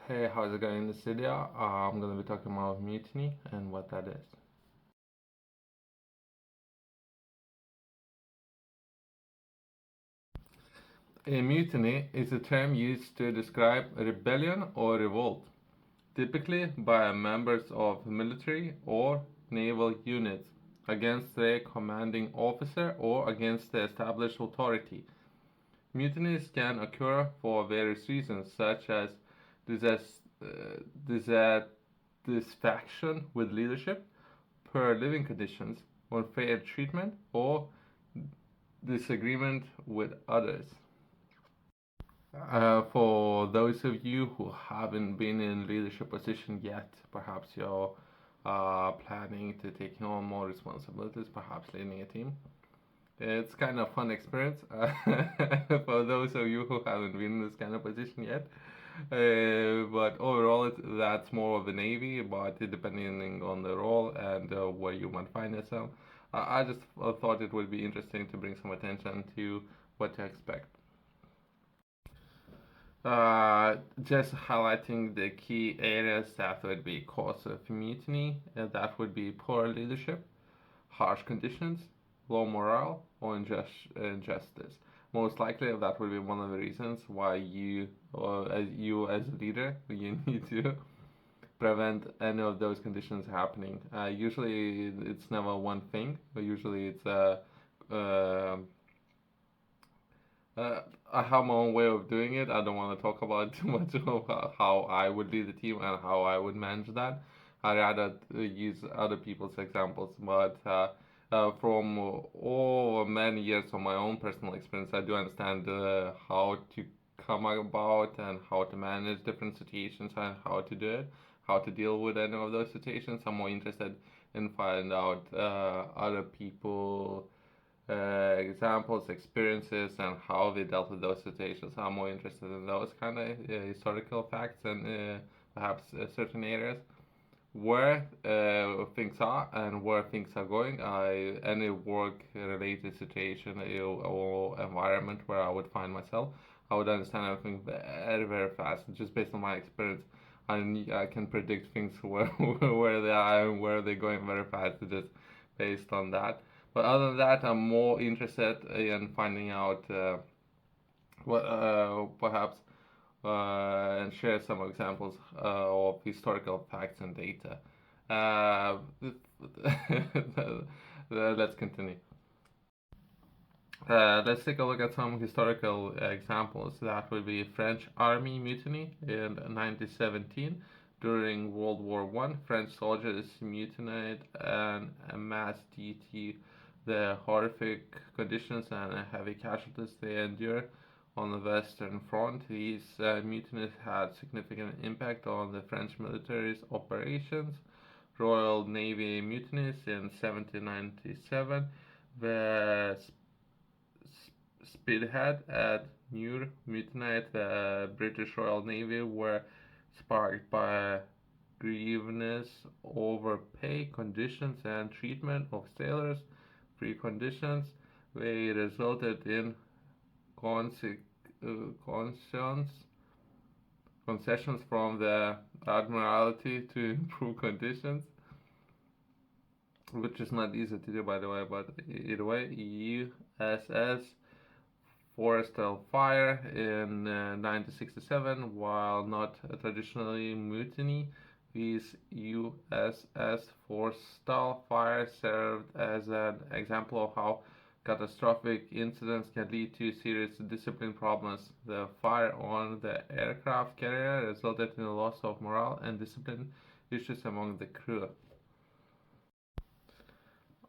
Hey, how's it going in this video? I'm gonna be talking about mutiny and what that is. A mutiny is a term used to describe a rebellion or revolt, typically by members of military or naval units against their commanding officer or against the established authority. Mutinies can occur for various reasons, such as dissatisfaction with leadership, poor living conditions, unfair treatment, or disagreement with others. For those of you who haven't been in leadership position yet, perhaps you're planning to take on more responsibilities, perhaps leading a team. It's kind of fun experience for those of you who haven't been in this kind of position yet. But overall, that's more of the Navy, but depending on the role and where you might find yourself. I just thought it would be interesting to bring some attention to what to expect. Just highlighting the key areas that would be cause of mutiny, that would be poor leadership, harsh conditions, low morale, or injustice. Most likely, that will be one of the reasons why as a leader, you need to prevent any of those conditions happening. Usually, it's never one thing. But usually, it's uh, uh, I have my own way of doing it. I don't want to talk about too much of how I would lead the team and how I would manage that. I'd rather use other people's examples, but from all many years of my own personal experience, I do understand how to come about and how to manage different situations and how to do it, how to deal with any of those situations. I'm more interested in finding out other people examples, experiences, and how they dealt with those situations. I'm more interested in those kind of historical facts and perhaps certain areas where things are and where things are going. Any work-related situation or environment where I would find myself, I would understand everything very, very fast. Just based on my experience, I can predict things where they are and where they're going very fast, just based on that. But other than that, I'm more interested in finding out what perhaps and share some examples of historical facts and data. Uh, let's continue. Let's take a look at some historical examples. That would be French Army mutiny in 1917. During World War One, French soldiers mutinied and amassed due to the horrific conditions and heavy casualties they endured on the Western Front. These mutinies had significant impact on the French military's operations. Royal Navy mutinies in 1797 were spearhead at Muir mutiny at the British Royal Navy were sparked by grievance over pay conditions and treatment of sailors. Free conditions they resulted in conse- conscience concessions from the Admiralty to improve conditions, which is not easy to do, by the way. But either way, USS Forrestal Fire in 1967, while not traditionally mutiny, these USS Forrestal Fire served as an example of how catastrophic incidents can lead to serious discipline problems. The fire on the aircraft carrier resulted in a loss of morale and discipline issues among the crew.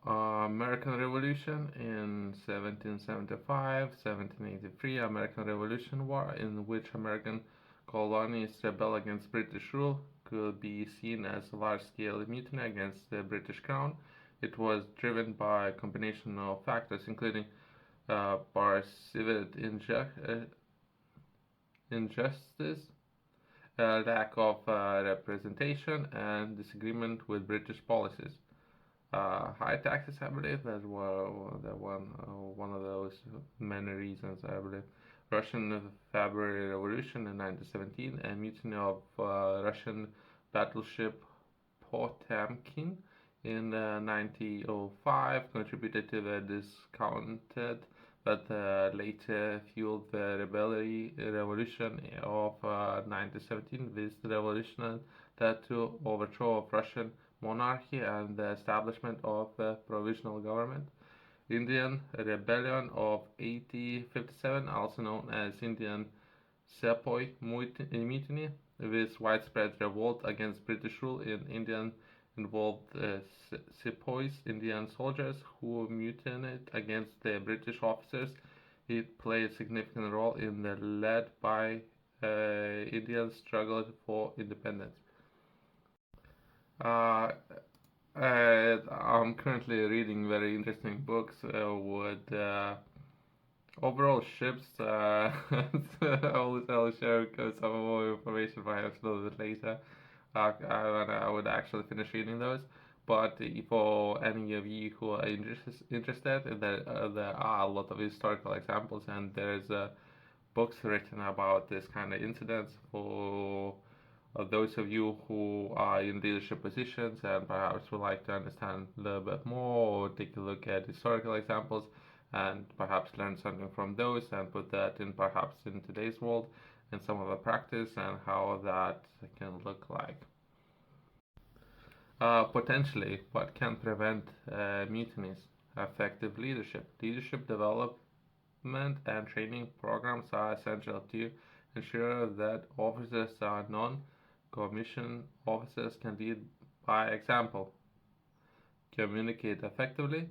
American Revolution in 1775, 1783, American Revolution War, in which American colonies rebel against British rule, could be seen as a large-scale mutiny against the British Crown. It was driven by a combination of factors, including perceived injustice, lack of representation, and disagreement with British policies. High taxes, I believe, that were one of those many reasons, I believe. Russian February Revolution in 1917, and mutiny of Russian battleship Potemkin in 1905 contributed to the discounted but later fueled the revolution of 1917. This revolution led to overthrow of Russian monarchy and the establishment of the provisional government. Indian Rebellion of 1857, also known as Indian Sepoy Mutiny, this widespread revolt against British rule in India involved sepoys, Indian soldiers, who mutinied against the British officers. It played a significant role in the led by Indian struggle for independence. Uh, I'm currently reading very interesting books with overall ships. I'll share some more information perhaps a little bit later. I would actually finish reading those. But for any of you who are interested, there are a lot of historical examples, and there's books written about this kind of incidents for those of you who are in leadership positions and perhaps would like to understand a little bit more or take a look at historical examples and perhaps learn something from those and put that in perhaps in today's world and some of the practice and how that can look like. Potentially, what can prevent mutinies? Effective leadership. Leadership development and training programs are essential to ensure that officers are non-commissioned officers can lead by example, communicate effectively,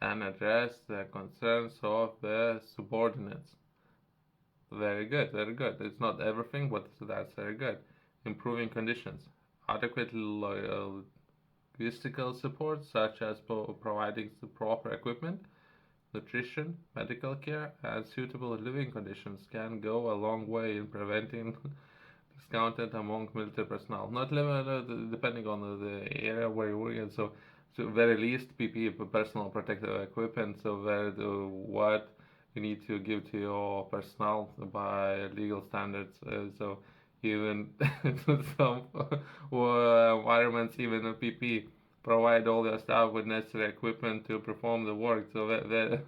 and address the concerns of the subordinates. Very good, very good. It's not everything, but that's very good. Improving conditions. Adequate logistical support, such as providing the proper equipment, nutrition, medical care, and suitable living conditions, can go a long way in preventing discounted among military personnel. Not limited, depending on the area where you're working. So very least PPE, personal protective equipment. So what you need to give to your personnel by legal standards. So even some environments, even a PP, provide all your staff with necessary equipment to perform the work. So very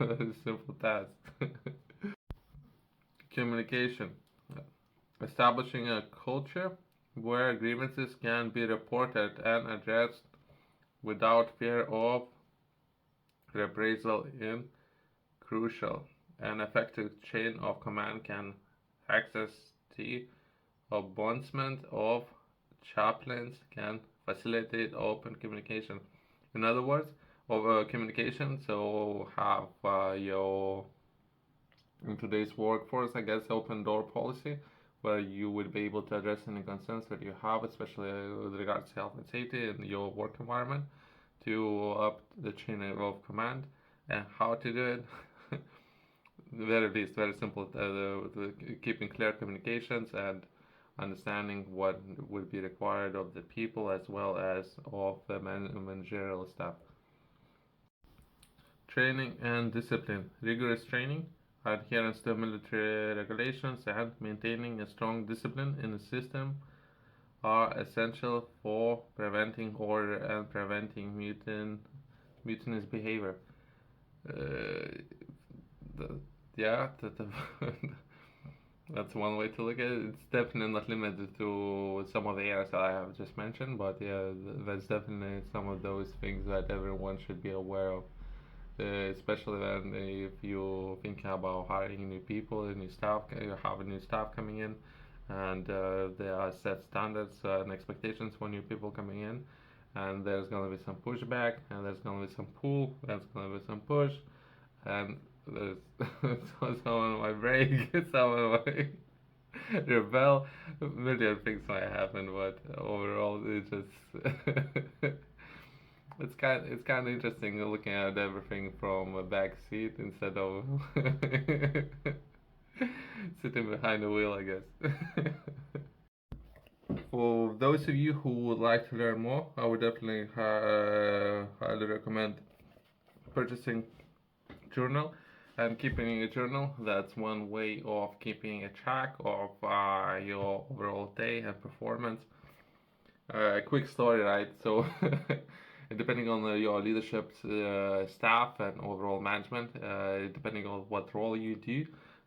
simple task. Communication. Establishing a culture where grievances can be reported and addressed without fear of reprisal is crucial. An effective chain of command can access the ombudsman of chaplains can facilitate open communication. In other words, over communication, so have your in today's workforce, I guess, open door policy, where you would be able to address any concerns that you have, especially with regards to health and safety in your work environment, to up the chain of command, and how to do it. Very least, very simple, keeping clear communications and understanding what would be required of the people as well as of the managerial staff. Training and discipline. Rigorous training, adherence to military regulations, and maintaining a strong discipline in the system are essential for preventing order and preventing mutinous behavior. The, yeah, that's one way to look at it. It's definitely not limited to some of the areas that I have just mentioned, but yeah, that's definitely some of those things that everyone should be aware of. Especially when if you're thinking about hiring new people, new staff, you have a new staff coming in, and there are set standards and expectations for new people coming in, and there's going to be some pushback, and there's going to be some pull, there's going to be some push, and there's someone might break, someone might rebel, a million things might happen, but overall it's just it's kind of interesting looking at everything from a back seat instead of sitting behind the wheel, I guess. For those of you who would like to learn more, I would definitely highly recommend purchasing journal. And keeping a journal, that's one way of keeping a track of your overall day and performance. A quick story, right? So, depending on your leadership staff and overall management, depending on what role you do,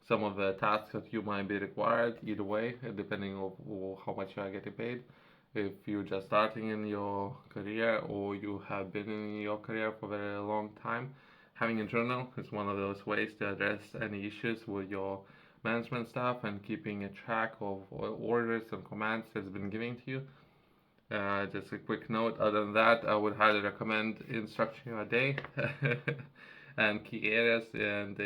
some of the tasks that you might be required, either way, depending on how much you are getting paid. If you're just starting in your career or you have been in your career for a very long time, having a journal is one of those ways to address any issues with your management staff and keeping a track of orders and commands that's been given to you. Just a quick note, other than that, I would highly recommend structuring your day and key areas, and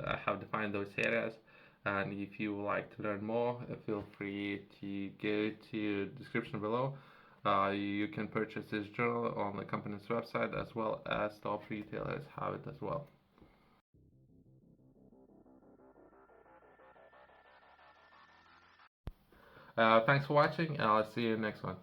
I have defined those areas. And if you would like to learn more, feel free to go to the description below. You can purchase this journal on the company's website, as well as top retailers have it as well. Thanks for watching, and I'll see you next one.